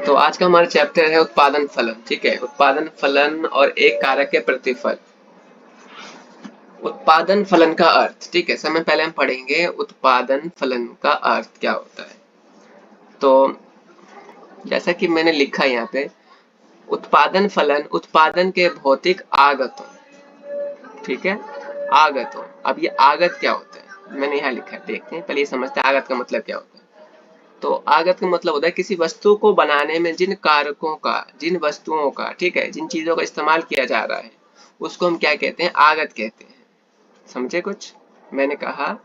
तो आज का हमारा चैप्टर है उत्पादन फलन। ठीक है, उत्पादन फलन और एक कारक के प्रतिफल। उत्पादन फलन का अर्थ। ठीक है, समय पहले हम पढ़ेंगे उत्पादन फलन का अर्थ क्या होता है। तो जैसा कि मैंने लिखा यहाँ पे, उत्पादन फलन उत्पादन के भौतिक आगतों। ठीक है, आगतों। अब ये आगत क्या होता है, मैंने यहाँ लिखा है, देखते हैं। पहले ये समझते हैं आगत का मतलब क्या होता है। तो आगत का मतलब होता है किसी वस्तु को बनाने में जिन कारकों का, जिन वस्तुओं का, ठीक है, जिन चीजों का इस्तेमाल किया जा रहा है, उसको हम क्या कहते हैं, आगत कहते हैं। समझे कुछ? मैंने कहा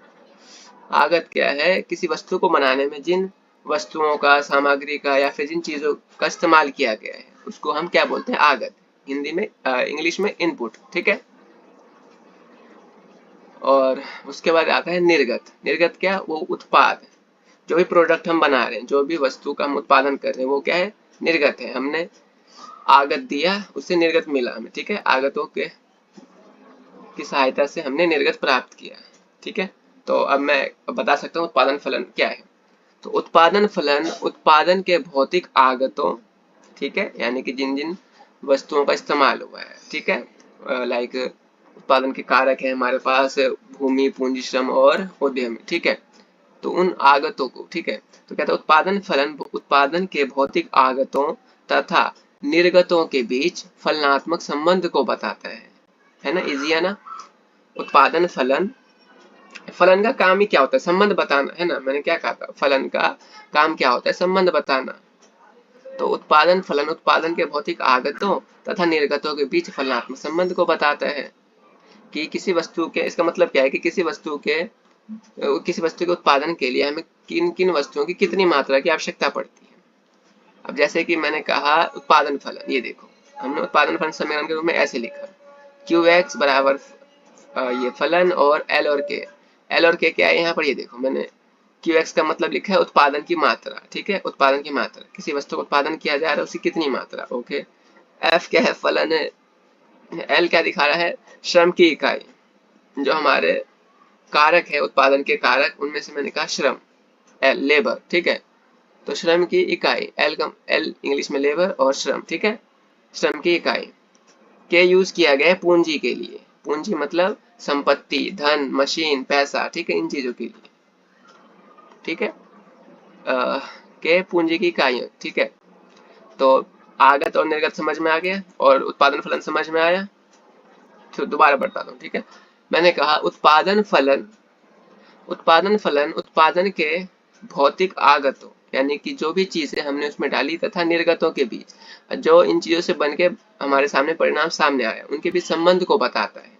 आगत क्या है, किसी वस्तु को बनाने में जिन वस्तुओं का, सामग्री का या फिर जिन चीजों का इस्तेमाल किया गया है, उसको हम क्या बोलते हैं, आगत। हिंदी में इंग्लिश में इनपुट। ठीक है। और उसके बाद आता है निर्गत। निर्गत क्या, वो उत्पाद। जो भी प्रोडक्ट हम बना रहे हैं, जो भी वस्तु का हम उत्पादन कर रहे हैं, वो क्या है, निर्गत है। हमने आगत दिया, उससे निर्गत मिला हमें। ठीक है, आगतों के की सहायता से हमने निर्गत प्राप्त किया। ठीक है। तो अब मैं बता सकता हूँ उत्पादन फलन क्या है। तो उत्पादन फलन उत्पादन के भौतिक आगतों, ठीक है, यानी कि जिन जिन वस्तुओं का इस्तेमाल हुआ है, ठीक है, लाइक उत्पादन के कारक है हमारे पास भूमि, पूंजी, श्रम और उद्यम। ठीक है। तो उन आगतों को, ठीक है, तो कहता है उत्पादन फलन उत्पादन के भौतिक आगतों तथा निर्गतों के बीच फलनात्मक संबंध को बताता है ना, इजी है ना। उत्पादन फलन, फलन का काम ही क्या होता है, संबंध बताना, है ना। मैंने क्या कहा था, फलन का काम क्या होता है, संबंध बताना। तो उत्पादन फलन उत्पादन के भौतिक आगतों तथा निर्गतों के बीच फलनात्मक संबंध को बताता है कि किसी वस्तु के, इसका मतलब क्या है कि किसी वस्तु के उत्पादन के लिए हमें किन किन वस्तुओं की कितनी मात्रा की आवश्यकता पड़ती है। अब जैसे कि मैंने कहा उत्पादन फलन, ये देखो हमने उत्पादन फलन समीकरण के रूप में ऐसे लिखा, क्यू एक्स बराबर ये फलन और एल और के। एल और के क्या है यहाँ पर, ये देखो मैंने क्यू एक्स का मतलब लिखा है उत्पादन की मात्रा। ठीक है, उत्पादन की मात्रा, किसी वस्तु का उत्पादन किया जा रहा है उसकी कितनी मात्रा। ओके। एफ क्या है, फलन है। एल क्या दिखा रहा है, श्रम की इकाई। जो हमारे कारक है उत्पादन के कारक, उनमें से मैंने कहा श्रम, एल लेबर। ठीक है, तो श्रम की इकाई, एल का एल इंग्लिश में लेबर और श्रम। ठीक है, श्रम की इकाई। के यूज किया गया है पूंजी के लिए। पूंजी मतलब संपत्ति, धन, मशीन, पैसा। ठीक है, इन चीजों के लिए। ठीक है, के पूंजी की इकाई। ठीक है, तो आगत और निर्गत समझ में आ गया और उत्पादन फलन समझ में आया। तो दोबारा बताता हूँ। ठीक है, मैंने कहा उत्पादन फलन उत्पादन के भौतिक आगतों, यानी कि जो भी चीजें हमने उसमें डाली, तथा निर्गतों के बीच, जो इन चीजों से बनके हमारे सामने परिणाम सामने आया, उनके बीच संबंध को बताता है।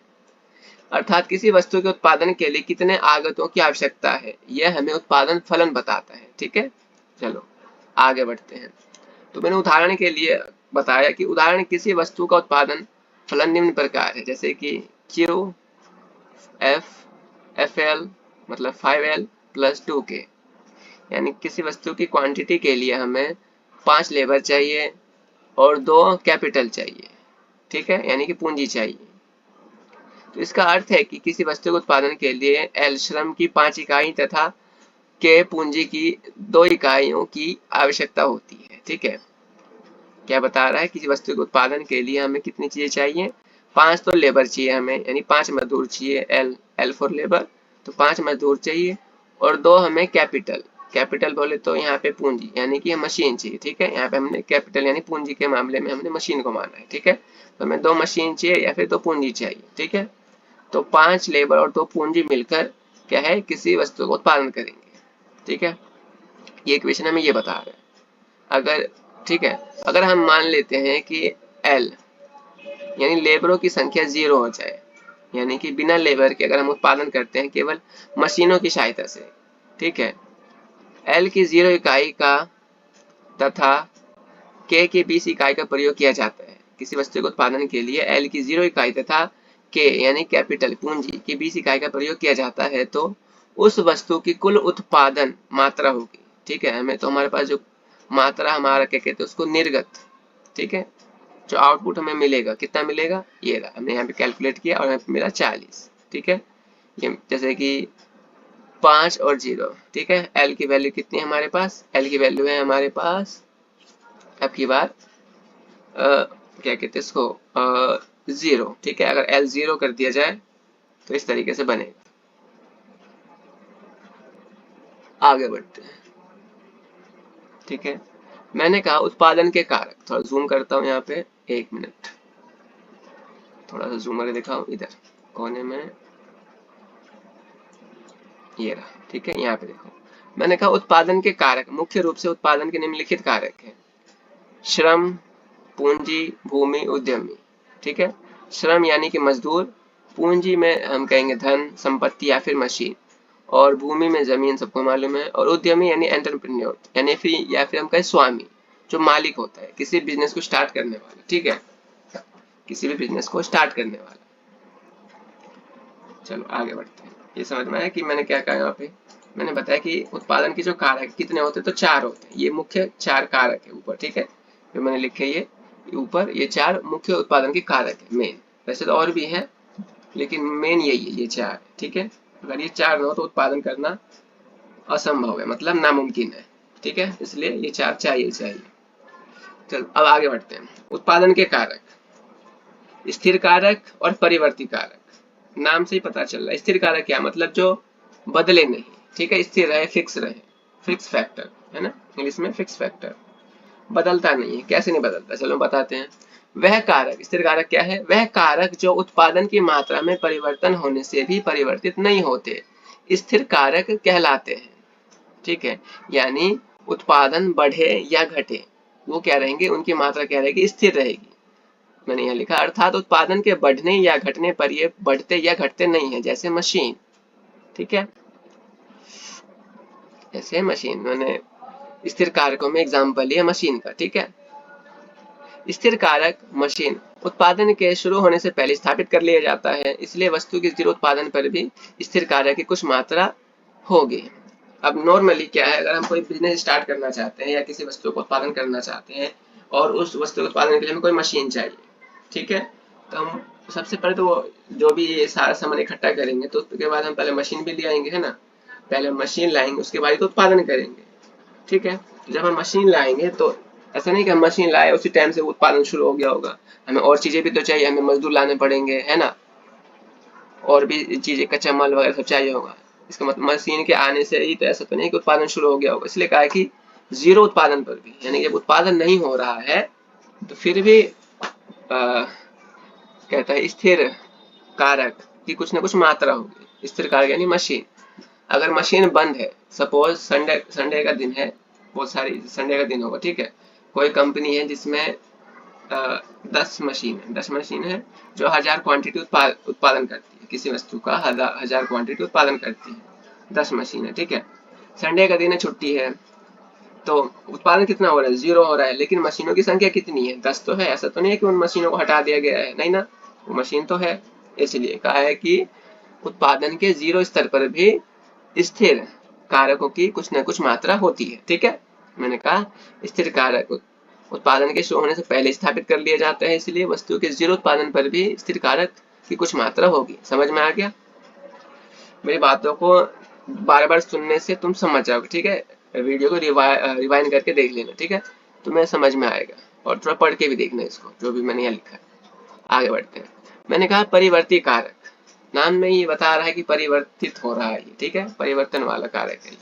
अर्थात किसी वस्तु के उत्पादन के लिए कितने आगतों की आवश्यकता है, यह हमें उत्पादन फलन बताता है। ठीक है, चलो आगे बढ़ते हैं। तो मैंने उदाहरण के लिए बताया कि उदाहरण किसी वस्तु का उत्पादन फलन निम्न प्रकार है, जैसे कि क्यू एफ एल मतलब 5L प्लस 2K। यानी किसी वस्तु की क्वांटिटी के लिए हमें 5 लेबर चाहिए और 2 कैपिटल चाहिए। ठीक है, यानी कि पूंजी चाहिए। तो इसका अर्थ है कि किसी वस्तु के उत्पादन के लिए एल श्रम की 5 इकाई तथा के पूंजी की 2 इकाइयों की आवश्यकता होती है। ठीक है, क्या बता रहा है, किसी वस्तु के उत्पादन के लिए हमें कितनी चीजें चाहिए, 5 तो लेबर चाहिए हमें, यानी 5 मजदूर चाहिए, एल फॉर लेबर, तो 5 मजदूर चाहिए, और 2 हमें कैपिटल। कैपिटल बोले तो यहाँ पे पूंजी, यानी कि मशीन चाहिए। ठीक है, यहाँ पे हमने कैपिटल यानी पूंजी के मामले में हमने मशीन को माना है। ठीक है, तो हमें 2 मशीन चाहिए या फिर 2 पूंजी चाहिए। ठीक है, तो 5 लेबर और 2 पूंजी मिलकर क्या है, किसी वस्तु का उत्पादन करेंगे। ठीक है, ये इक्वेशन हमें ये बता रहा है। अगर, ठीक है, अगर हम मान लेते हैं कि एल यानी लेबरों की संख्या 0 हो जाए, यानी कि बिना लेबर के अगर हम उत्पादन करते हैं केवल मशीनों की सहायता से, ठीक है, एल की 0 इकाई का तथा के की 20 इकाई का प्रयोग किया जाता है। किसी वस्तु के उत्पादन के लिए एल की 0 इकाई तथा के यानी कैपिटल पूंजी की 20 इकाई का प्रयोग किया जाता है, तो उस वस्तु की कुल उत्पादन मात्रा होगी। ठीक है, हमें तो हमारे पास जो मात्रा हमारा क्या कहते हैं उसको निर्गत, ठीक है, जो आउटपुट हमें मिलेगा कितना मिलेगा, ये रहा, हमने यहाँ पे कैलकुलेट किया और यहाँ पे मिला 40। ठीक है, ये जैसे कि 5 और 0। ठीक है, एल की वैल्यू कितनी है हमारे पास, एल की वैल्यू है हमारे पास अब की बार क्या कहते हैं इसको, 0, ठीक है। अगर L 0 कर दिया जाए तो इस तरीके से बनेगा। आगे बढ़ते हैं, ठीक है। मैंने कहा उत्पादन के कारक, थोड़ा जूम करता हूँ यहाँ पे, 1 मिनट, थोड़ा सा जूम करके दिखाऊं इधर कोने में, ये रहा, ठीक है। यहाँ पे देखो, मैंने कहा उत्पादन के कारक मुख्य रूप से उत्पादन के निम्नलिखित कारक हैं: श्रम, पूंजी, भूमि, उद्यमी, ठीक है। श्रम यानी कि मजदूर, पूंजी में हम कहेंगे धन, संपत्ति या फिर मशीन, और भूमि में जमीन, सबको मालूम है। और उद्यमी यानी एंटरप्रेन्योर, यानी फिर या फिर हम कहें स्वामी, जो मालिक होता है किसी बिजनेस को स्टार्ट करने वाला, ठीक है, किसी भी बिजनेस को स्टार्ट करने वाला। चलो आगे बढ़ते हैं। ये समझ में आया कि मैंने क्या कहा यहाँ पे, मैंने बताया कि उत्पादन के जो कारक कितने होते हैं, तो 4 होते हैं। ये मुख्य 4 कारक है ऊपर, ठीक है, जो मैंने लिखे ये ऊपर, ये 4 मुख्य उत्पादन के कारक है मेन। वैसे तो और भी है, लेकिन मेन यही है, ये 4, ठीक है। अगर ये 4 ना हो तो उत्पादन करना असंभव है, मतलब नामुमकिन है, ठीक है। इसलिए ये 4 चाहिए चाहिए। चलो अब आगे बढ़ते हैं। उत्पादन के कारक, स्थिर कारक और परिवर्ती कारक। नाम से ही पता चल रहा है, स्थिर कारक क्या मतलब, जो बदले नहीं, ठीक है, स्थिर रहे, फिक्स रहे, फिक्स फैक्टर है ना, इंग्लिश में फिक्स फैक्टर, बदलता नहीं है। कैसे नहीं बदलता, चलो बताते हैं। वह कारक, स्थिर कारक क्या है, वह कारक जो उत्पादन की मात्रा में परिवर्तन होने से भी परिवर्तित नहीं होते, स्थिर कारक कहलाते हैं, ठीक है। यानी उत्पादन बढ़े या घटे, वो क्या रहेंगे, उनकी मात्रा क्या रहेगी, स्थिर रहेगी। मैंने यहाँ लिखा, अर्थात उत्पादन के बढ़ने या घटने पर ये बढ़ते या घटते नहीं है, जैसे मशीन, ठीक है, जैसे मशीन। मैंने स्थिर कारकों में एग्जाम्पल लिया मशीन का, ठीक है। स्थिर कारक मशीन उत्पादन के शुरू होने से पहले स्थापित कर लिया जाता है, इसलिए वस्तु के स्थिर उत्पादन पर भी स्थिर कारक की कुछ मात्रा होगी। अब नॉर्मली क्या है, अगर हम कोई बिजनेस स्टार्ट करना चाहते हैं या किसी वस्तु को उत्पादन करना चाहते हैं और उस वस्तु के उत्पादन के लिए हमें कोई मशीन चाहिए, ठीक है, तो हम सबसे पहले तो जो भी ये सारा सामान इकट्ठा करेंगे, तो उसके बाद हम पहले मशीन भी ले आएंगे, है ना, पहले मशीन लाएंगे, उसके बाद तो उत्पादन करेंगे, ठीक है। जब हम मशीन लाएंगे तो ऐसा नहीं कि हम मशीन लाए उसी टाइम से उत्पादन शुरू हो गया होगा, हमें और चीजें भी तो चाहिए, हमें मजदूर लाने पड़ेंगे, है ना, और भी चीजें, कच्चा माल वगैरह सब चाहिए होगा। इसका मतलब मशीन के आने से ही तो ऐसा तो नहीं कि उत्पादन शुरू हो गया होगा। इसलिए कहा कि जीरो उत्पादन पर भी, यानी जब उत्पादन नहीं हो रहा है तो फिर भी कहता है स्थिर कारक की कुछ ना कुछ मात्रा होगी। स्थिर कारक यानी मशीन, अगर मशीन बंद है, सपोज संडे संडे का दिन है, बहुत सारी संडे का दिन होगा, ठीक है, कोई कंपनी है जिसमें 10 मशीन है जो 1000 क्वांटिटी उत्पादन करती है, किसी वस्तु का 1000 क्वांटिटी उत्पादन करती है, 10 मशीन है, ठीक है। संडे का दिन है, छुट्टी है, तो उत्पादन कितना हो रहा है, 0 हो रहा है, लेकिन मशीनों की संख्या कितनी है, 10 तो है। ऐसा तो नहीं है कि उन मशीनों को हटा दिया गया है, नहीं ना, वो मशीन तो है। इसलिए कहा है कि उत्पादन के 0 स्तर पर भी स्थिर कारकों की कुछ न कुछ मात्रा होती है, ठीक है। मैंने कहा स्थिर कारक उत्पादन के शुरू होने से पहले स्थापित कर लिए जाते हैं, इसलिए वस्तु के 0 उत्पादन पर भी स्थिर कारक की कुछ मात्रा होगी। समझ में आ गया, मेरी बातों को बार बार सुनने से तुम समझ जाओगे, ठीक है। वीडियो को रिवाइंड करके देख लेना, ठीक है, तुम्हें समझ में आएगा, और थोड़ा पढ़ के भी देखना इसको, जो भी मैंने यहाँ लिखा है। आगे बढ़ते हैं। मैंने कहा परिवर्ती कारक, नाम में ये बता रहा है कि परिवर्तित हो रहा है, ठीक है, परिवर्तन वाला कारक है।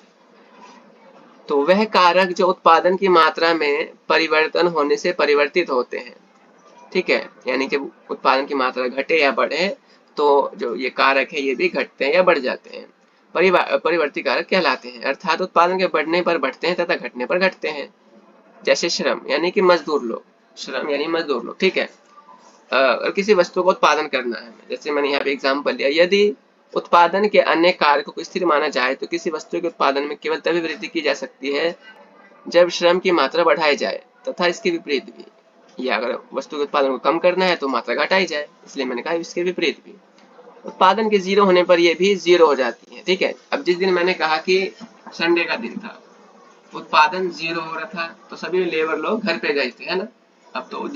तो वह कारक जो उत्पादन की मात्रा में परिवर्तन होने से परिवर्तित होते हैं, ठीक है, यानी कि उत्पादन की मात्रा घटे या बढ़े तो जो ये कारक है ये भी घटते हैं या बढ़ जाते हैं, परिवर्ती कारक कहलाते हैं। अर्थात उत्पादन के बढ़ने पर बढ़ते हैं तथा घटने पर घटते हैं। जैसे श्रम यानी कि मजदूर लोग, श्रम यानी मजदूर लोग, ठीक है। और किसी वस्तु को उत्पादन करना है, जैसे मैंने यहाँ पे एग्जाम्पल लिया, यदि उत्पादन के अन्य कारकों को स्थिर माना जाए तो किसी वस्तु के उत्पादन में केवल तभी वृद्धि की जा सकती है जब श्रम की मात्रा बढ़ाई जाए, तथा इसके विपरीत भी। या अगर वस्तु के उत्पादन को कम करना है तो मात्रा घटाई जाए, इसलिए मैंने कहा इसके विपरीत भी। उत्पादन के 0 होने पर यह भी 0 हो जाती है, ठीक है। अब जिस दिन मैंने कहा कि संडे का दिन था, उत्पादन 0 हो रहा था, तो सभी लेबर लोग घर पे गए थे, है ना। अब तो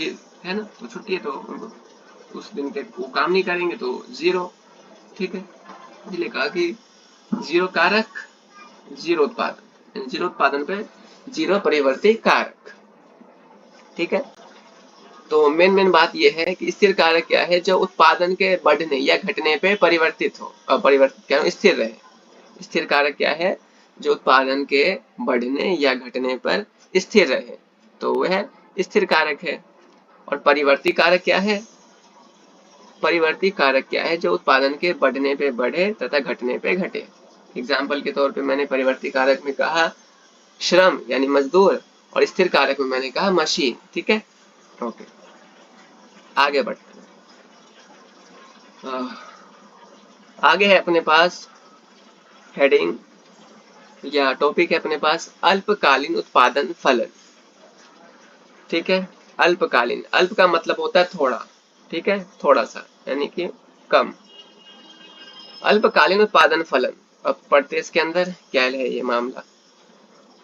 है ना, तो छुट्टी है, तो उस दिन के वो काम नहीं करेंगे, तो 0, ठीक है। इसलिए कहा कि 0 कारक 0 उत्पादन, 0 उत्पादन पे 0 परिवर्ती कारक। ठीक है। तो मेन बात यह है कि स्थिर कारक क्या है, जो उत्पादन के बढ़ने या घटने पे परिवर्तित हो, परिवर्तित क्या हो, स्थिर रहे। स्थिर कारक क्या है, जो उत्पादन के बढ़ने या घटने पर स्थिर रहे, तो वह स्थिर कारक है। और परिवर्ती कारक क्या है, परिवर्ती कारक क्या है, जो उत्पादन के बढ़ने पे बढ़े तथा घटने पे घटे। एग्जाम्पल के तौर पे मैंने परिवर्ती कारक में कहा श्रम यानी मजदूर, और स्थिर कारक में मैंने कहा मशीन। ठीक है, ओके, आगे बढ़ते हैं। आगे है अपने पास हेडिंग या टॉपिक है अपने पास अल्पकालीन उत्पादन फलन। ठीक है, अल्पकालीन, अल्प का मतलब होता है थोड़ा, ठीक है, थोड़ा सा यानी कि कम। अल्पकालीन उत्पादन फलन, अब पढ़ते इसके अंदर क्या है ये मामला।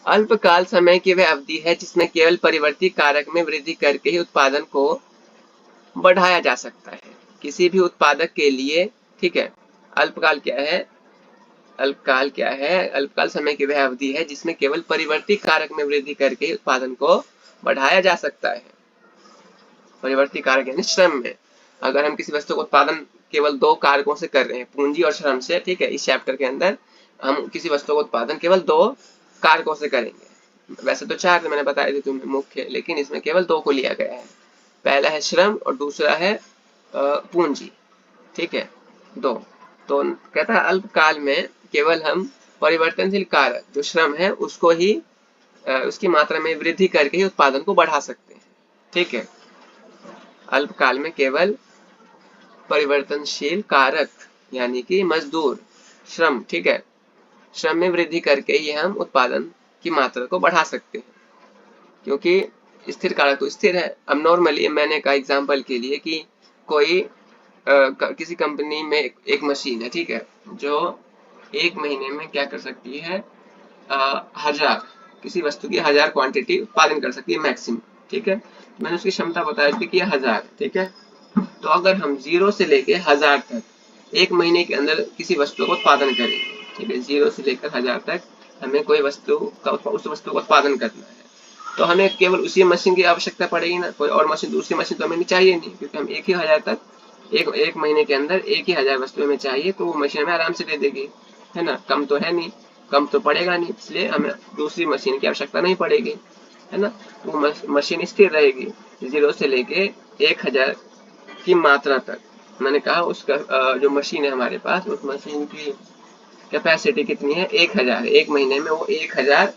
अल्पकाल समय की वह अवधि है जिसमें केवल परिवर्ती कारक में वृद्धि करके ही उत्पादन को बढ़ाया जा सकता है किसी भी उत्पादक के लिए। ठीक है, अल्पकाल क्या है, अल्पकाल क्या है, अल्पकाल समय की वह अवधि है जिसमें केवल परिवर्ती कारक में वृद्धि करके उत्पादन को बढ़ाया जा सकता है। परिवर्ती कारक यानी श्रम में, अगर हम किसी वस्तु का उत्पादन केवल दो कारकों से कर रहे हैं, पूंजी और श्रम से, ठीक है, इस चैप्टर के अंदर हम किसी वस्तु का उत्पादन केवल दो कारकों से करेंगे। वैसे तो चार मैंने बताया थे तुम्हें मुख्य, लेकिन इसमें केवल दो को लिया गया है। पहला है श्रम और दूसरा है पूंजी। ठीक है, दो। तो कहता है अल्पकाल में केवल हम परिवर्तनशील कारक जो श्रम है उसको ही उसकी मात्रा में वृद्धि करके ही उत्पादन को बढ़ा सकते हैं। ठीक है, अल्पकाल में केवल परिवर्तनशील कारक यानी कि मजदूर, श्रम, ठीक है, श्रम में वृद्धि करके ही हम उत्पादन की मात्रा को बढ़ा सकते हैं, क्योंकि स्थिर कारक तो स्थिर है। अब नॉर्मली मैंने कहा एग्जांपल के लिए कि कोई किसी कंपनी में एक मशीन है, ठीक है, जो एक महीने में क्या कर सकती है, 1000 किसी वस्तु की 1000 क्वांटिटी उत्पादन कर सकती है मैक्सिमम। ठीक है, मैंने उसकी क्षमता बताई थी कि 1000। ठीक है, तो अगर हम 0 से लेके 1000 तक एक महीने के अंदर किसी वस्तु का उत्पादन करेंगे, ठीक है, 0 से लेकर 1000 तक हमें कोई वस्तु का उस वस्तु का उत्पादन करना है, तो हमें केवल उसी मशीन की आवश्यकता पड़ेगी ना, कोई और मशीन, दूसरी मशीन तो हमें नहीं चाहिए नहीं, क्योंकि हम एक ही 1000 तक एक महीने के अंदर एक ही 1000 वस्तु हमें चाहिए, तो वो मशीन हमें आराम से दे देगी, है ना, कम तो है नहीं, कम तो पड़ेगा नहीं, इसलिए हमें दूसरी मशीन की आवश्यकता नहीं पड़ेगी, है ना। वो मशीन स्थिर रहेगी 0 से लेके 1000 की मात्रा तक। मैंने कहा उसका जो मशीन है हमारे पास, उस मशीन की कैपेसिटी कितनी है, 1000 है। एक महीने में वो 1000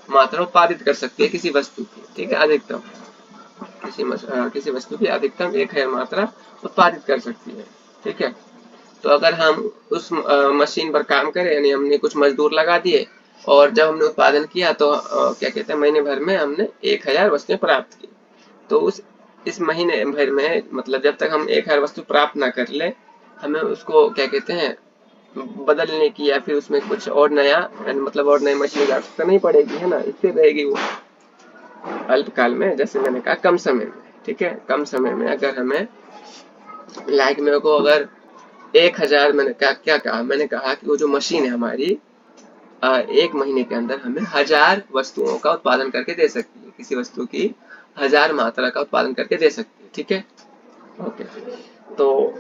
मात्रा उत्पादित कर सकती है किसी वस्तु की। ठीक है, अधिकतम किसी वस्तु की अधिकतम 1000 मात्रा उत्पादित कर सकती है। ठीक है, तो अगर हम उस मशीन पर काम करें, यानी हमने कुछ मजदूर लगा दिए और जब हमने उत्पादन किया तो क्या कहते हैं, महीने भर में हमने 1000 वस्तुएं प्राप्त की, तो इस महीने भर में, मतलब जब तक हम 1000 वस्तु प्राप्त ना कर ले, हमें उसको क्या कहते हैं, बदलने की या फिर उसमें कुछ और नया, मतलब और नई मशीन की आवश्यकता नहीं पड़ेगी, है ना, इससे रहेगी वो अल्पकाल में। जैसे मैंने कहा कम समय में, ठीक है, कम समय में अगर हमें मेरे को अगर 1000, मैंने क्या कहा, मैंने कहा कि वो जो मशीन है हमारी एक महीने के अंदर हमें 1000 वस्तुओं का उत्पादन करके दे सकती है, किसी वस्तु की 1000 मात्रा का उत्पादन करके दे सकती है। ठीक है, ओके, तो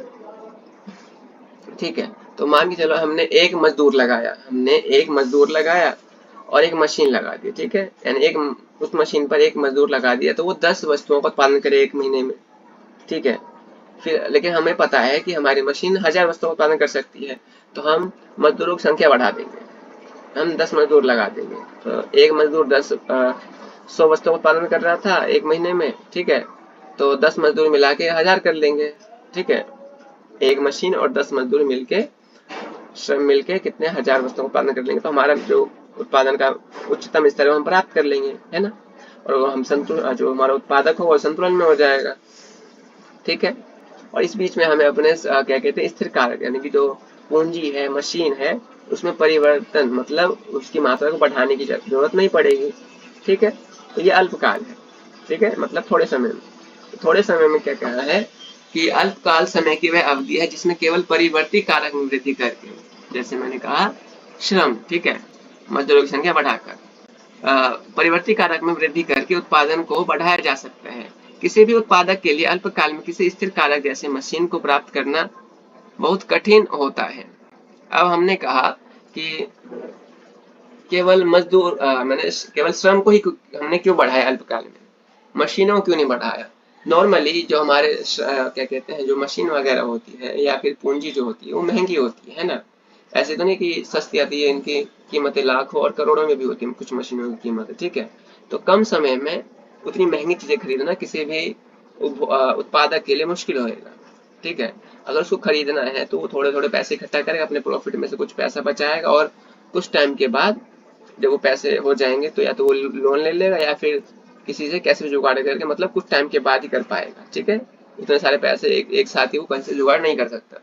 ठीक है, तो मान के चलो हमने एक मजदूर लगाया और एक मशीन लगा दी। ठीक है, यानी उस मशीन पर एक मजदूर लगा दिया, तो वो 10 वस्तुओं का उत्पादन करे एक महीने में। ठीक है, फिर लेकिन हमें पता है कि हमारी मशीन 1000 वस्तुओं का उत्पादन कर सकती है, तो हम मजदूरों की संख्या बढ़ा देंगे, हम 10 मजदूर लगा देंगे। तो एक मजदूर 100 वस्तुओं का उत्पादन कर रहा था एक महीने में, ठीक है, तो 10 मजदूर मिला के 1000 कर लेंगे। ठीक है, एक मशीन और 10 मजदूर मिलके, श्रम मिलके कितने 1000 वस्तुओं का उत्पादन कर लेंगे, तो हमारा जो उत्पादन का उच्चतम स्तर हम प्राप्त कर लेंगे, है ना, और हम संतुलन, जो हमारा उत्पादक हो वो संतुलन में हो जाएगा। ठीक है, और इस बीच में हमें अपने क्या कहते हैं, स्थिर कारक यानी कि जो पूंजी है, मशीन है, उसमें परिवर्तन, मतलब उसकी मात्रा को बढ़ाने की जरूरत नहीं पड़ेगी। ठीक है, तो ये अल्पकाल है। ठीक है, मतलब थोड़े समय में क्या कहा है कि अल्पकाल समय की वह अवधि है जिसमें केवल परिवर्ती कारक में वृद्धि करके, जैसे मैंने कहा श्रम, ठीक है, मजदूरों की संख्या बढ़ाकर, परिवर्ती कारक में वृद्धि करके उत्पादन को बढ़ाया जा सकता है। किसी भी उत्पादक के लिए अल्पकाल में किसी स्थिर कारक जैसे मशीन को प्राप्त करना बहुत कठिन होता है। अब हमने कहा कि केवल मजदूर मैंने केवल श्रम को ही हमने क्यों बढ़ाया अल्पकाल में, मशीनों को क्यों नहीं बढ़ाया। नॉर्मली जो हमारे क्या कहते हैं, जो मशीन वगैरह होती है या फिर पूंजी जो होती है वो महंगी होती है ना। ऐसे तो नहीं कि सस्ती आती है, इनकी कीमतें लाखों और करोड़ों में भी होती है कुछ मशीनों की कीमत, ठीक है। तो कम समय में उतनी महंगी चीजें खरीदना किसी भी उत्पादक के लिए मुश्किल होगा, ठीक है। अगर उसको खरीदना है तो वो थोड़े थोड़े पैसे इकट्ठा करेगा, अपने प्रॉफिट में से कुछ पैसा बचाएगा और कुछ टाइम के बाद जब वो पैसे हो जाएंगे तो या तो वो लोन ले लेगा या फिर किसी से कैसे भी जुगाड़ करके, मतलब कुछ टाइम के बाद ही कर पाएगा, ठीक है। उतने सारे पैसे एक साथ ही वो कहीं से जुगाड़ नहीं कर सकता,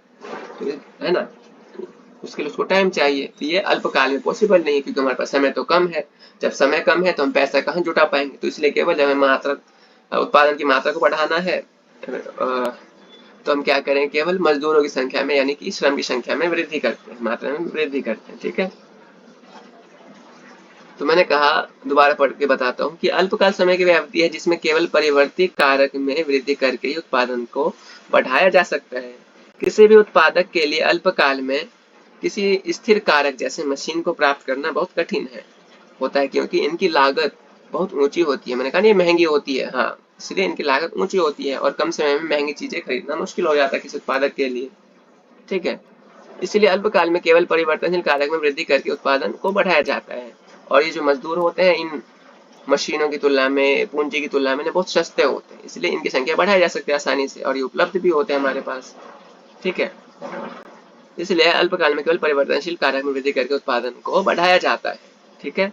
तो है ना। तो उसके लिए उसको टाइम चाहिए, तो ये अल्पकाल में पॉसिबल नहीं है क्योंकि हमारे पास समय तो कम है। जब समय कम है तो हम पैसा कहाँ जुटा पाएंगे, तो इसलिए केवल जब हमें मात्रा उत्पादन की मात्रा को बढ़ाना है तो हम क्या करें, केवल मजदूरों की संख्या में यानी कि श्रम की संख्या में वृद्धि करते हैं, मात्रा में वृद्धि करते हैं, ठीक है। तो मैंने कहा, दोबारा पढ़ के बताता हूँ कि अल्पकाल समय की अवधि है जिसमें केवल परिवर्ती कारक में वृद्धि करके ही उत्पादन को बढ़ाया जा सकता है। किसी भी उत्पादक के लिए अल्पकाल में किसी स्थिर कारक जैसे मशीन को प्राप्त करना बहुत कठिन है होता है, क्योंकि इनकी लागत बहुत ऊंची होती है। मैंने कहा नहीं, महंगी होती है, हाँ, इसलिए इनकी लागत ऊंची होती है और कम समय में महंगी चीजें खरीदना मुश्किल हो जाता है किसी उत्पादक के लिए, ठीक है। इसलिए अल्पकाल में केवल परिवर्तनशील कारक में वृद्धि करके उत्पादन को बढ़ाया जाता है। और ये जो मजदूर होते हैं इन मशीनों की तुलना में, पूंजी की तुलना में बहुत सस्ते होते हैं, इसलिए इनकी संख्या बढ़ाई जा सकती है आसानी से और ये उपलब्ध भी होते हैं हमारे पास, ठीक है। इसलिए अल्पकाल में केवल परिवर्तनशील कारक में वृद्धि करके उत्पादन को बढ़ाया जाता है, ठीक है।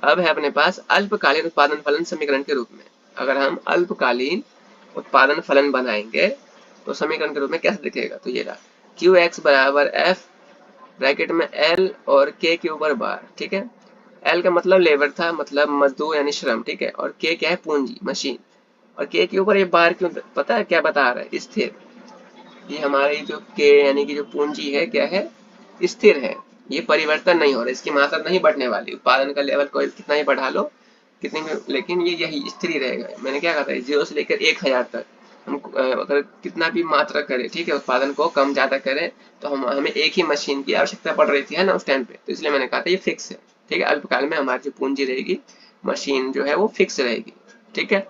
अब है अपने पास अल्पकालीन उत्पादन फलन समीकरण के रूप में। अगर हम अल्पकालीन उत्पादन फलन बनाएंगे तो समीकरण के रूप में कैसे दिखेगा, तो ये रहा क्यू एक्स बराबर एफ ब्रैकेट में एल और के के ऊपर बार, ठीक है। एल का मतलब लेबर था, मतलब मजदूर यानी श्रम, ठीक है। और के क्या है, पूंजी मशीन। और के ऊपर ये बार क्यों, पता है क्या बता रहा है, स्थिर। ये हमारी जो के यानी कि जो पूंजी है क्या है, स्थिर है, ये परिवर्तन नहीं हो रहा, इसकी मात्रा नहीं बढ़ने वाली। उत्पादन का लेवल कोई कितना ही बढ़ा लो, कितनी भी, लेकिन ये यही स्थिर ही रहेगा। मैंने क्या कहा था, 0 से लेकर 1000 तक हम अगर कितना भी मात्रा करें, ठीक है, उत्पादन को कम ज्यादा करें तो हमें एक ही मशीन की आवश्यकता पड़ रही थी, है ना, उस टाइम पे। तो इसलिए मैंने कहा था ये फिक्स है, ठीक है। अल्पकाल में हमारी जो पूंजी रहेगी, मशीन जो है वो फिक्स रहेगी, ठीक है।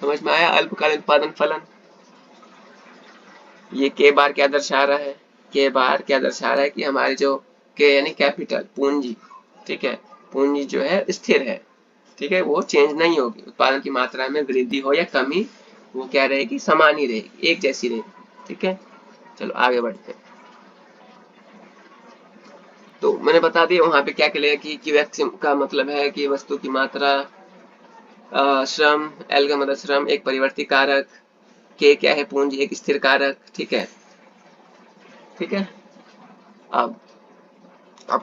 समझ में आया अल्पकालीन उत्पादन फलन। ये के बार क्या दर्शा रहा है, के बार क्या दर्शा रहा है कि हमारी जो के यानी कैपिटल पूंजी, ठीक है, पूंजी जो है स्थिर है, ठीक है, वो चेंज नहीं होगी। उत्पादन की मात्रा में वृद्धि हो या कमी, वो क्या रहेगी, समान ही रहेगी, एक जैसी रहेगी, ठीक है। चलो आगे बढ़ते हैं। तो मैंने बता दिया वहां पे क्या क्या कि क्यूएक्स का मतलब है कि वस्तु की मात्रा, श्रम, एल का मतलब श्रम, एक परिवर्ती कारक, के क्या है, पूंजी, एक स्थिर कारक, ठीक है, ठीक है। अब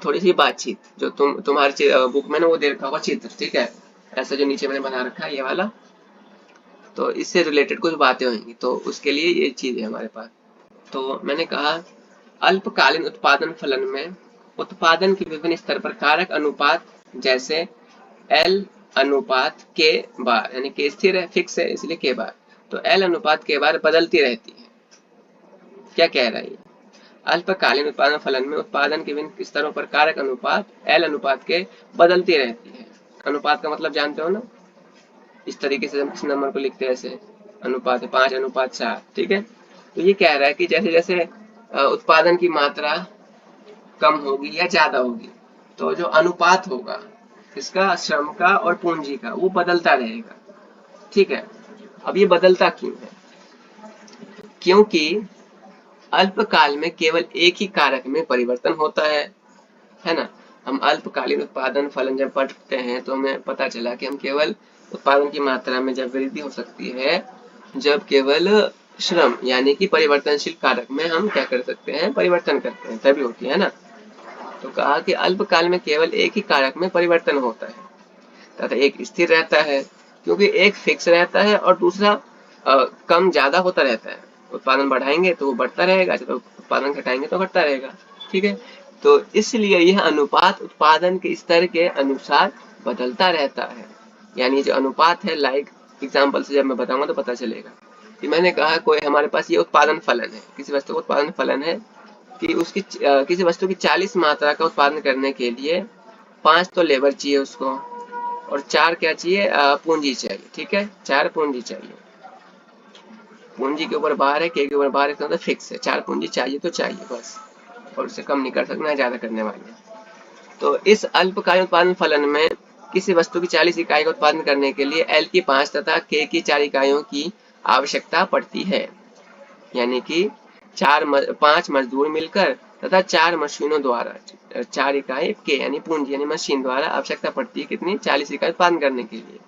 थोड़ी सी बातचीत, जो तुम्हारे बुक में ना वो दे रखा होगा चित्र, ठीक है, ऐसा जो नीचे मैंने बना रखा है ये वाला, तो इससे रिलेटेड कुछ बातें होंगी, तो उसके लिए ये चीज है हमारे पास। तो मैंने कहा अल्पकालीन उत्पादन फलन में उत्पादन के विभिन्न स्तर पर कारक अनुपात जैसे एल अनुपात के बार, यानी के स्थिर है, फिक्स है, इसलिए के बार, तो एल अनुपात के बार बदलती रहती है। क्या कह रहा है ये, अल्पकालीन उत्पादन फलन में उत्पादन के विभिन्न स्तरों पर कारक अनुपात एल अनुपात के बदलती रहती है। अनुपात का मतलब जानते हो ना, इस तरीके से हम किस नंबर को लिखते हैं, ऐसे अनुपात है 5:4, ठीक है। तो ये कह रहा है कि जैसे जैसे उत्पादन की मात्रा कम होगी या ज्यादा होगी तो जो अनुपात होगा इसका, श्रम का और पूंजी का, वो बदलता रहेगा, ठीक है। अब ये बदलता क्यों है, क्योंकि अल्पकाल में केवल एक ही कारक में परिवर्तन होता है ना। हम अल्पकालीन उत्पादन फलन जब पढ़ते हैं तो हमें पता चला कि हम केवल उत्पादन की मात्रा में जब वृद्धि हो सकती है जब केवल श्रम यानी कि परिवर्तनशील कारक में हम क्या कर सकते हैं, परिवर्तन करते हैं, तभी होती है ना। तो कहा कि अल्पकाल में केवल एक ही कारक में परिवर्तन होता है तथा एक स्थिर रहता है, क्योंकि एक फिक्स रहता है और दूसरा कम ज्यादा होता रहता है। उत्पादन बढ़ाएंगे तो वो बढ़ता रहेगा, जब उत्पादन घटाएंगे तो घटता रहेगा, ठीक है। तो इसलिए यह अनुपात उत्पादन के स्तर के अनुसार बदलता रहता है। यानी जो अनुपात है, लाइक एग्जाम्पल से जब मैं बताऊंगा तो पता चलेगा कि मैंने कहा कोई हमारे पास ये उत्पादन फलन है, किसी वस्तु का उत्पादन फलन है कि उसकी किसी वस्तु की 40 मात्रा का उत्पादन करने के लिए 5 तो लेबर चाहिए उसको, और 4 क्या चाहिए, पूंजी चाहिए। ठीक है, 4 पूंजी चाहिए। पूंजी के ऊपर बार है, के ऊपर बार है, तो मतलब फिक्स है, 4 पूंजी चाहिए तो चाहिए बस, और उससे कम नहीं कर सकना, ज्यादा करने वाले। तो इस अल्पकालीन उत्पादन फलन में किसी वस्तु की 40 इकाई का उत्पादन करने के लिए एल की 5 तथा के की 4 इकाइयों की आवश्यकता पड़ती है। यानी कि 5 मजदूर मिलकर तथा 4 मशीनों द्वारा 4 इकाई के यानी पूंजी यानी मशीन द्वारा आवश्यकता पड़ती है कितनी, 40 इकाई उत्पादन करने के लिए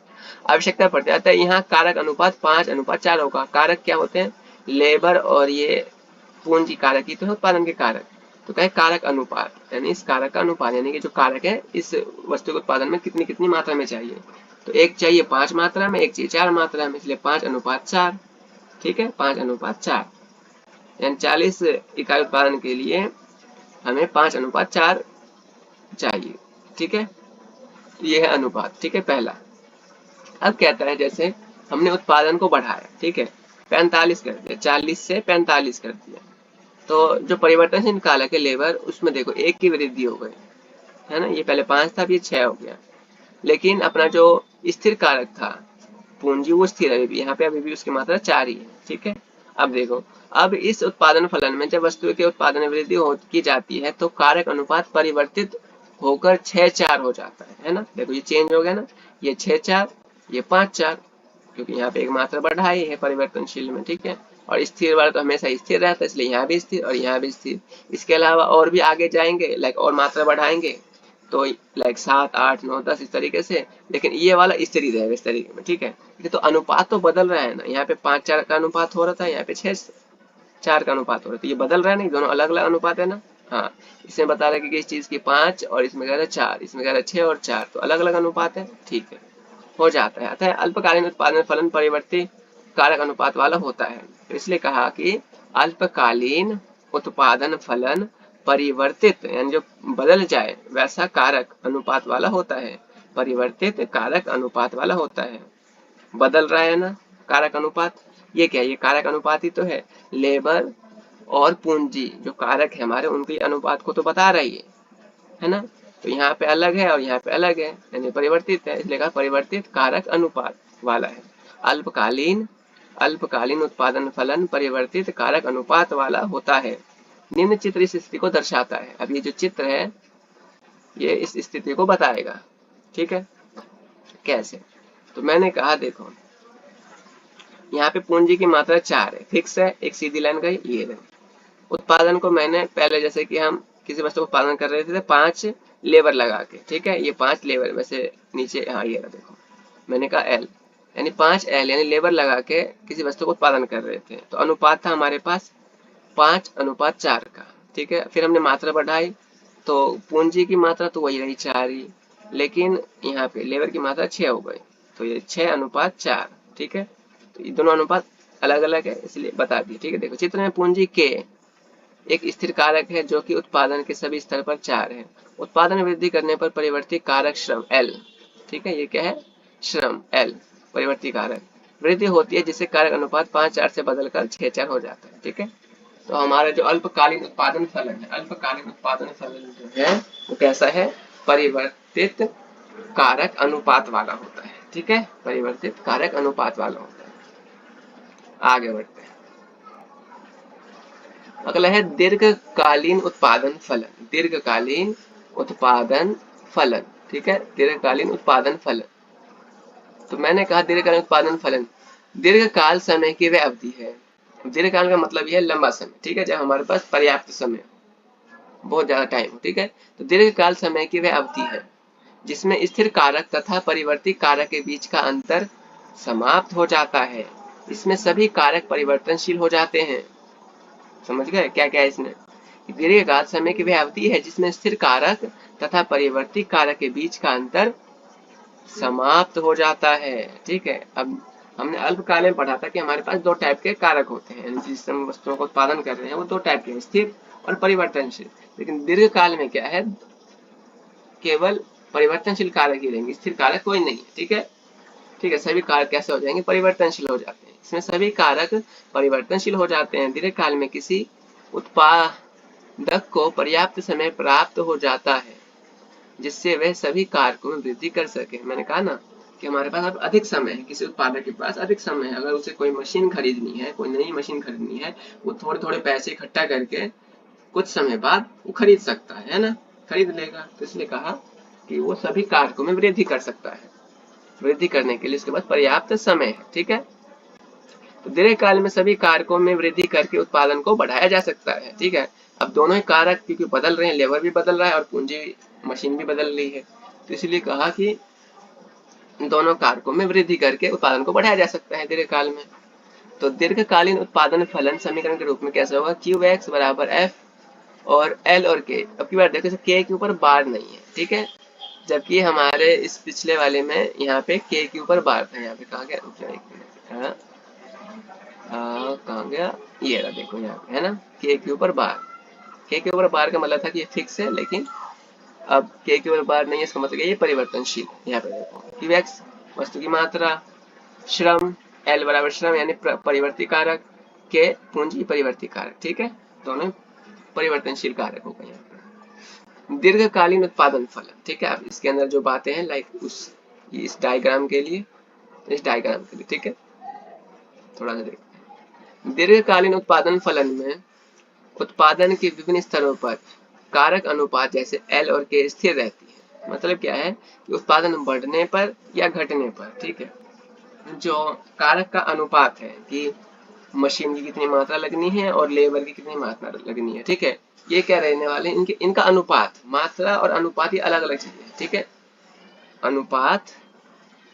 आवश्यकता पड़ती है। अतः यहाँ कारक अनुपात 5:4 होगा। कारक क्या होते हैं, लेबर और ये पूंजी कारक ही तो है उत्पादन के कारक। तो कहे कारक अनुपात, यानी इस कारक का अनुपात, यानी कि जो कारक है इस वस्तु के उत्पादन में कितनी कितनी मात्रा में चाहिए। तो एक चाहिए 5 मात्रा में, एक चाहिए 4 मात्रा में, इसलिए 5:4। ठीक है, 5:4 यानी 40 इकाई उत्पादन के लिए हमें 5:4 चाहिए। ठीक है, ये है अनुपात। ठीक है, पहला। अब कहता है जैसे हमने उत्पादन को बढ़ाया, ठीक है, 45 कर दिया, 40 से 45 कर दिया, तो जो परिवर्तनशील कारक है लेबर, उसमें देखो 1 की वृद्धि हो गई है ना, ये पहले 5 था, अब ये 6 हो गया। लेकिन अपना जो स्थिर कारक था पूंजी, वो स्थिर है, यहाँ पे अभी भी उसकी मात्रा 4 ही है। ठीक है, अब देखो, अब इस उत्पादन फलन में जब वस्तु के उत्पादन में वृद्धि की जाती है तो कारक अनुपात परिवर्तित होकर 6:4 हो जाता है ना। देखो ये चेंज हो गया ना, ये 6:4, ये 5:4, क्योंकि यहाँ पे एक मात्रा बढ़ाई है परिवर्तनशील में। ठीक है, और स्थिर वाला तो हमेशा स्थिर रहता है, इसलिए यहाँ भी स्थिर और यहाँ भी स्थिर। इसके अलावा और भी आगे जाएंगे, लाइक और मात्रा बढ़ाएंगे तो लाइक 7, 8, 9, 10 इस तरीके से, लेकिन ये वाला स्थिर ही रहेगा इस तरीके में। ठीक है, तो अनुपात तो बदल रहा है ना, यहाँ पे 5:4 का अनुपात हो रहा था, यहाँ पे 6:4 का अनुपात हो रहा था, ये बदल रहा है ना, दोनों अलग अलग अनुपात है ना। हाँ, इसमें बता रहा है कि इस चीज की 5 और इसमें कह रहा है 4, इसमें कह रहा है 6 और 4, तो अलग अलग अनुपात है। ठीक है, हो जाता है। अतः अल्पकालीन उत्पादन फलन परिवर्ती कारक अनुपात वाला होता है। तो इसलिए कहा कि अल्पकालीन उत्पादन फलन परिवर्तित यानी जो बदल जाए वैसा कारक अनुपात वाला होता है, परिवर्तित कारक अनुपात वाला होता है। बदल रहा है ना कारक अनुपात, ये क्या है, ये कारक अनुपात ही तो है। लेबर और पूंजी जो कारक है हमारे, उनके अनुपात को तो बता रही है ना। तो यहाँ पे अलग है और यहाँ पे अलग है, यानी परिवर्तित है, इसलिए कहा परिवर्तित कारक अनुपात वाला है। अल्पकालीन अल्पकालीन उत्पादन फलन परिवर्तित कारक अनुपात वाला होता है। निम्न चित्र इस स्थिति को दर्शाता है। अब ये जो चित्र है ये इस स्थिति को बताएगा। ठीक है, कैसे, तो मैंने कहा देखो, यहाँ पे पूंजी की मात्रा 4 है, फिक्स है, एक सीधी लाइन गई, ये रही। उत्पादन को मैंने पहले जैसे कि हम किसी वस्तु का उत्पादन कर रहे थे 5 लेबर लगा के, ठीक है, ये 5 लेबर वैसे नीचे, हाँ ये रहा देखो, मैंने कहा एल, यानी 5L यानी लेबर लगा के किसी वस्तु को उत्पादन कर रहे थे, तो अनुपात था हमारे पास 5:4 का। ठीक है, फिर हमने मात्रा बढ़ाई तो पूंजी की मात्रा तो वही रही 4 ही, लेकिन यहाँ पे लेबर की मात्रा 6 हो गई, तो ये 6:4। ठीक है, तो ये दोनों अनुपात अलग अलग है इसलिए बता दिए। ठीक है, देखो चित्र में पूंजी के एक स्थिर कारक है जो कि उत्पादन के सभी स्तर पर 4 है। उत्पादन में वृद्धि करने पर परिवर्ती कारक श्रम L, ठीक है, ये क्या है, श्रम L परिवर्ती कारक वृद्धि होती है, जिससे कारक अनुपात 5:4 से बदलकर 6:4 हो जाता है। ठीक है, तो हमारा जो अल्पकालीन उत्पादन फलन है, अल्पकालीन उत्पादन फलन जो है वो कैसा है, परिवर्तित कारक अनुपात वाला होता है। ठीक है, परिवर्तित कारक अनुपात वाला होता है। आगे बढ़ते हैं, अगला है दीर्घकालीन उत्पादन फलन। दीर्घकालीन उत्पादन फलन, ठीक है, दीर्घकालीन उत्पादन फलन। तो मैंने कहा दीर्घकालीन उत्पादन फलन दीर्घकाल समय की वह अवधि है। दीर्घकाल का मतलब यह है लंबा समय, ठीक है, जब हमारे पास पर्याप्त समय, बहुत ज्यादा टाइम, ठीक है। तो दीर्घकाल समय की वह अवधि है जिसमें स्थिर कारक तथा परिवर्ती कारक के बीच का अंतर समाप्त हो जाता है। इसमें सभी कारक परिवर्तनशील हो जाते हैं। समझ गए क्या क्या है इसमें, दीर्घकाल समय की वह अवधि है जिसमें स्थिर कारक तथा परिवर्ती कारक के बीच का अंतर समाप्त हो जाता है। ठीक है, अब हमने अल्पकाल में पढ़ा था कि हमारे पास 2 टाइप के कारक होते हैं, जिस हम वस्तुओं का उत्पादन कर रहे हैं वो 2 टाइप के, स्थिर और परिवर्तनशील। लेकिन दीर्घकाल में क्या है, केवल परिवर्तनशील कारक ही रहेंगे, स्थिर कारक कोई नहीं है। ठीक है, ठीक है, सभी कारक कैसे हो जाएंगे, परिवर्तनशील हो जाते हैं। इसमें सभी कारक परिवर्तनशील हो जाते हैं। दीर्घकाल में किसी उत्पादक को पर्याप्त समय प्राप्त हो जाता है जिससे वह सभी कारकों में वृद्धि कर सके। मैंने कहा ना कि हमारे पास अब अधिक समय है, किसी उत्पादक के पास अधिक समय है। अगर उसे कोई मशीन खरीदनी है, कोई नई मशीन खरीदनी है, वो थोड़े थोड़े पैसे इकट्ठा करके कुछ समय बाद वो खरीद सकता है ना, खरीद लेगा। तो इसलिए कहा कि वो सभी कारकों में वृद्धि कर सकता है। वृद्धि करने के लिए उसके पास पर्याप्त समय है। ठीक है, तो दीर्घकाल में सभी कारकों में वृद्धि करके उत्पादन को बढ़ाया जा सकता है। ठीक है, अब दोनों ही कारक क्योंकि बदल रहे हैं, लेबर भी बदल रहा है और पूंजी मशीन भी बदल रही है, तो इसलिए कहा कि दोनों कारकों में वृद्धि करके उत्पादन को बढ़ाया जा सकता है दीर्घकाल में। तो दीर्घकालीन उत्पादन फलन समीकरण के रूप में कैसे होगा, QX बराबर F और L और K। अब की बार देखो K के ऊपर बार नहीं है। ठीक है, जबकि हमारे इस पिछले वाले में यहाँ पे K के ऊपर बार था। यहाँ पे कहाँ गया, रुक जाओ एक मिनट, कहाँ गया, ये रहा, देखो यहाँ पे है ना, K के ऊपर बार। K के ऊपर बार का मतलब था कि ये फिक्स है, लेकिन अब K के ऊपर बार नहीं है, इसका मतलब ये परिवर्तनशील। यहाँ पे देखो QX वस्तु की मात्रा, श्रम, L बराबर श्रम यानी परिवर्ती कारक, K पूंजी परिवर्ती कारक। ठीक है, दोनों परिवर्तनशील कारक हो गए। दीर्घकालीन उत्पादन फलन। ठीक है, अब इसके अंदर जो बातें हैं लाइक इस डायग्राम के लिए, इस डायग्राम के लिए। ठीक है, थोड़ा सा देखते हैं। दीर्घकालीन उत्पादन फलन में उत्पादन के विभिन्न स्तरों पर कारक अनुपात जैसे L और K स्थिर रहती है। मतलब क्या है कि उत्पादन बढ़ने पर या घटने पर, ठीक है, जो कारक का अनुपात है कि मशीन की कितनी मात्रा लगनी है और लेबर की कितनी मात्रा लगनी है। ठीक है, ये क्या रहने वाले इनके, इनका अनुपात, मात्रा और अनुपात ये अलग अलग चीजें हैं। ठीक है, अनुपात,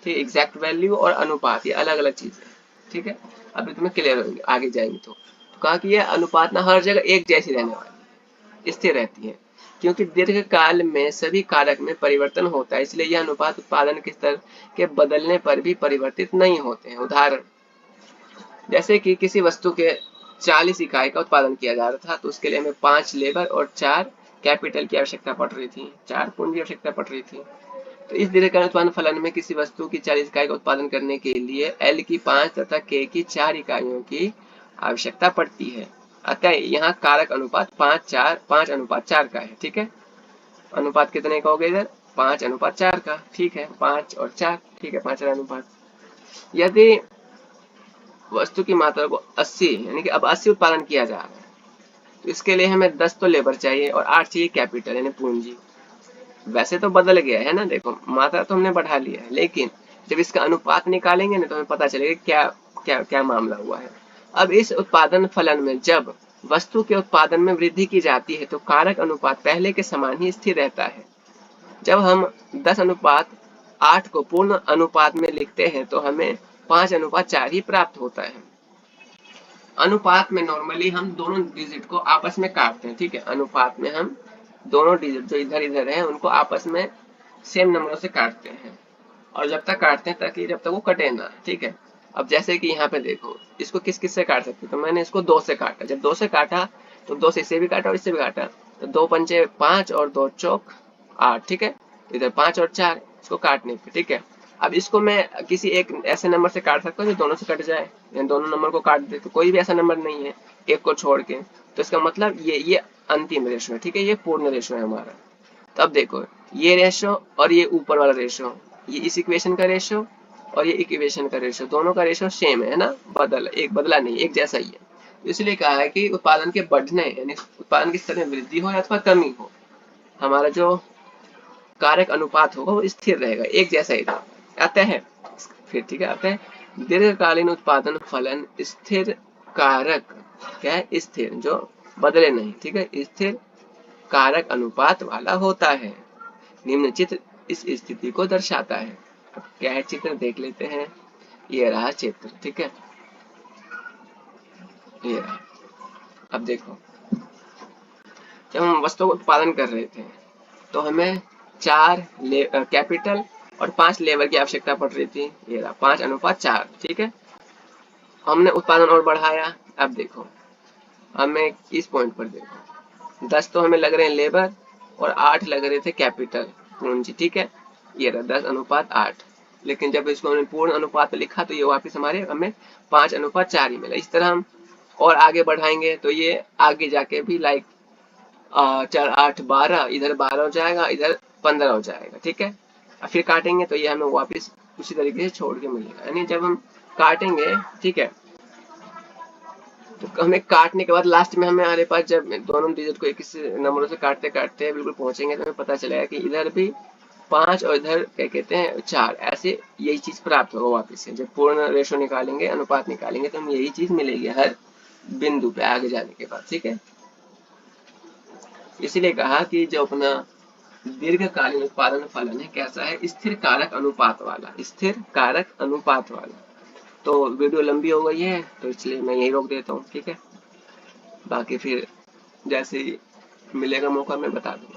ठीक, एग्जैक्ट वैल्यू और अनुपात ये अलग अलग चीजें हैं। ठीक है, अब तुम्हें क्लियर होंगे आगे जाएंगे तो कहा कि यह अनुपात ना हर जगह एक जैसी रहने वाली है, स्थिर रहती है, क्योंकि दीर्घकाल में सभी कारक में परिवर्तन होता है, इसलिए यह अनुपात उत्पादन के स्तर के बदलने पर भी परिवर्तित नहीं होते हैं। उदाहरण, जैसे कि किसी वस्तु के 40 इकाई का उत्पादन किया जा रहा था, तो उसके लिए हमें 5 लेबर और 4 कैपिटल की आवश्यकता पड़ रही थी, 4 पूंजी की आवश्यकता पड़ रही थी। तो इस दीर्घकालीन उत्पादन फलन में किसी वस्तु की 40 इकाई का उत्पादन करने के लिए L की 5 तथा K की 4 इकाइयों की आवश्यकता पड़ती है। अतः यहाँ कारक अनुपात 5:4 का है। ठीक है, अनुपात कितने का हो गया इधर, 5:4 का। ठीक है, 5 और 4, ठीक है, 5 अनुपात। यदि वस्तु की मात्रा को 80 यानी कि अब 80 उत्पादन किया जा रहा है, तो इसके लिए हमें 10 तो लेबर चाहिए और 8 चाहिए कैपिटल यानी पूंजी। वैसे तो बदल गया है ना, देखो मात्रा तो हमने बढ़ा लिया है, लेकिन जब इसका अनुपात निकालेंगे ना तो हमें पता चलेगा क्या क्या क्या मामला हुआ है। अब इस उत्पादन फलन में जब वस्तु के उत्पादन में वृद्धि की जाती है तो कारक अनुपात पहले के समान ही स्थिर रहता है। जब हम 10:8 को पूर्ण अनुपात में लिखते हैं तो हमें 5:4 ही प्राप्त होता है। अनुपात में नॉर्मली हम दोनों डिजिट को आपस में काटते हैं। ठीक है, अनुपात में हम दोनों डिजिट जो इधर इधर है उनको आपस में सेम नंबरों से काटते हैं, और जब तक काटते हैं ताकि जब तक वो कटे ना। ठीक है, अब जैसे कि यहाँ पे देखो इसको किस किस से काट सकते, तो मैंने इसको 2 से काटा। जब 2 से काटा तो 2 से इसे भी काटा और इससे भी काटा, तो 2 पंचे 5 और 2 चौक 8। ठीक है, इधर 5 और 4 इसको काटने पे। ठीक है, अब इसको मैं किसी एक ऐसे नंबर से काट सकता हूँ जो दोनों से कट जाए, दोनों नंबर को काट दे, तो कोई भी ऐसा नंबर नहीं है एक को छोड़ के, तो इसका मतलब ये अंतिम रेशो है। ठीक है, ये पूर्ण रेशो है हमारा। तो अब देखो ये रेशो और ये ऊपर वाला रेशो, ये इस इक्वेशन का रेशो और ये इक्वेशन का रेशो, दोनों का रेशो सेम है ना, बदला नहीं, एक जैसा ही है। तो इसलिए कहा है कि उत्पादन के बढ़ने यानी उत्पादन के स्तर में वृद्धि हो अथवा कमी हो, हमारा जो कारक अनुपात होगा वो स्थिर रहेगा, एक जैसा ही रहेगा। आता है फिर, ठीक है, आता है दीर्घकालीन उत्पादन फलन स्थिर कारक, क्या है, स्थिर जो बदले नहीं। ठीक है, स्थिर कारक अनुपात वाला होता है। निम्न चित्र इस स्थिति को दर्शाता है। अब क्या है चित्र देख लेते हैं, ये रहा चित्र। ठीक है, ये रहा। अब देखो जब हम वस्तु का उत्पादन कर रहे थे तो हमें 4 कैपिटल और 5 लेबर की आवश्यकता पड़ रही थी। ये रहा 5:4। ठीक है, हमने उत्पादन और बढ़ाया। अब देखो हमें इस पॉइंट पर देखो 10 तो हमें लग रहे हैं लेबर और 8 लग रहे थे कैपिटल पूंजी, ठीक है। ये रहा 10:8। लेकिन जब इसको हमने पूर्ण अनुपात में लिखा तो ये वापस हमारे हमें 5:4 ही मिला। इस तरह हम और आगे बढ़ाएंगे तो ये आगे जाके भी लाइक 4, 8, 12, इधर 12 हो जाएगा, इधर 15 हो जाएगा, ठीक है। और फिर काटेंगे तो ये हमें वापस उसी तरीके से छोड़ के मिलेगा। यानी जब हम काटेंगे, ठीक है, तो हमें काटने के बाद लास्ट में हमारे पास जब दोनों डिजिट को एक नंबरों से काटते काटते बिल्कुल पहुंचेंगे तो हमें पता चलेगा कि इधर भी 5 और इधर क्या कहते हैं 4, ऐसे यही चीज प्राप्त होगा वापस से। जब पूर्ण रेशो निकालेंगे, अनुपात निकालेंगे तो हमें यही चीज मिलेगी हर बिंदु पे आगे जाने के बाद, ठीक है। इसीलिए कहा कि जो अपना दीर्घकालीन उत्पादन फलन है कैसा है, स्थिर कारक अनुपात वाला, स्थिर कारक अनुपात वाला। तो वीडियो लंबी हो गई है तो इसलिए मैं यही रोक देता हूँ, ठीक है। बाकी फिर जैसे ही मिलेगा मौका मैं बता दूंगा।